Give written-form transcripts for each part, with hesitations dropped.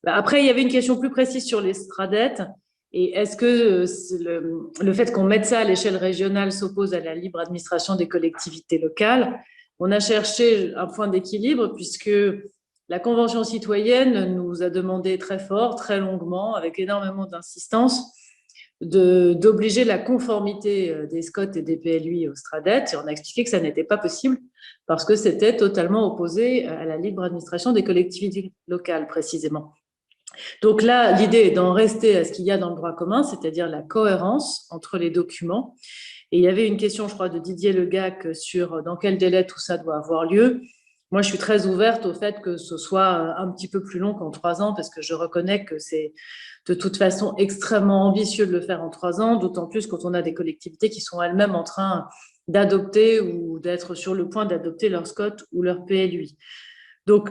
Après, il y avait une question plus précise sur les STRADET. Et est-ce que le fait qu'on mette ça à l'échelle régionale s'oppose à la libre administration des collectivités locales? On a cherché un point d'équilibre puisque la Convention citoyenne nous a demandé très fort, très longuement, avec énormément d'insistance, d'obliger la conformité des SCOT et des PLUI au STRADET. Et on a expliqué que ça n'était pas possible parce que c'était totalement opposé à la libre administration des collectivités locales, précisément. Donc là, l'idée est d'en rester à ce qu'il y a dans le droit commun, c'est-à-dire la cohérence entre les documents. Et il y avait une question, je crois, de Didier Legac sur dans quel délai tout ça doit avoir lieu. Moi, je suis très ouverte au fait que ce soit un petit peu plus long qu'en 3 ans, parce que je reconnais que c'est de toute façon extrêmement ambitieux de le faire en 3 ans, d'autant plus quand on a des collectivités qui sont elles-mêmes en train d'adopter ou d'être sur le point d'adopter leur SCOT ou leur PLUI. Donc,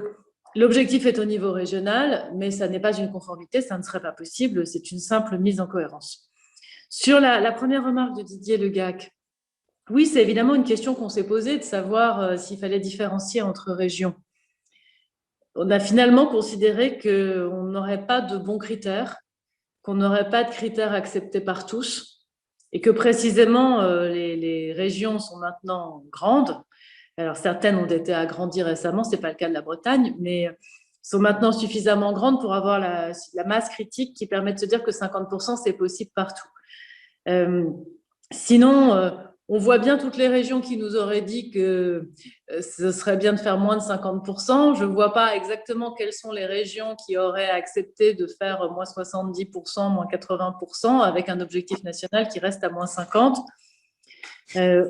l'objectif est au niveau régional, mais ça n'est pas une conformité, ça ne serait pas possible, c'est une simple mise en cohérence. Sur la première remarque de Didier Legac, oui, c'est évidemment une question qu'on s'est posée, de savoir s'il fallait différencier entre régions. On a finalement considéré qu'on n'aurait pas de bons critères, qu'on n'aurait pas de critères acceptés par tous, et que précisément les régions sont maintenant grandes. Alors certaines ont été agrandies récemment, ce n'est pas le cas de la Bretagne, mais sont maintenant suffisamment grandes pour avoir la masse critique qui permet de se dire que 50%, c'est possible partout. Sinon, on voit bien toutes les régions qui nous auraient dit que ce serait bien de faire moins de 50%. Je ne vois pas exactement quelles sont les régions qui auraient accepté de faire moins 70%, moins 80%, avec un objectif national qui reste à moins 50%.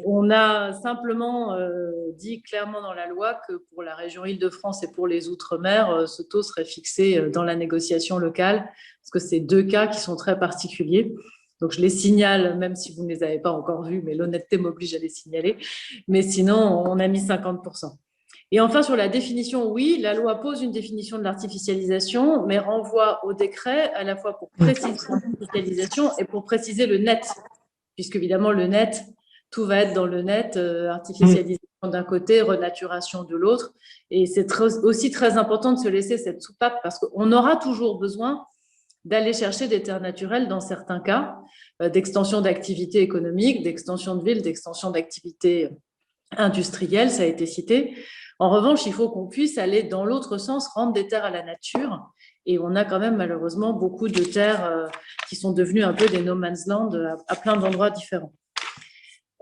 On a simplement dit clairement dans la loi que pour la région Île-de-France et pour les Outre-mer, ce taux serait fixé dans la négociation locale, parce que c'est 2 cas qui sont très particuliers. Donc, je les signale, même si vous ne les avez pas encore vus, mais l'honnêteté m'oblige à les signaler. Mais sinon, on a mis 50%. Et enfin, sur la définition, oui, la loi pose une définition de l'artificialisation, mais renvoie au décret à la fois pour préciser l'artificialisation et pour préciser le net, puisque évidemment, le net, tout va être dans le net, artificialisation d'un côté, renaturation de l'autre. Et c'est aussi très important de se laisser cette soupape parce qu'on aura toujours besoin d'aller chercher des terres naturelles dans certains cas, d'extension d'activités économiques, d'extension de villes, d'extension d'activités industrielles, ça a été cité. En revanche, il faut qu'on puisse aller dans l'autre sens, rendre des terres à la nature. Et on a quand même malheureusement beaucoup de terres qui sont devenues un peu des no man's land à plein d'endroits différents.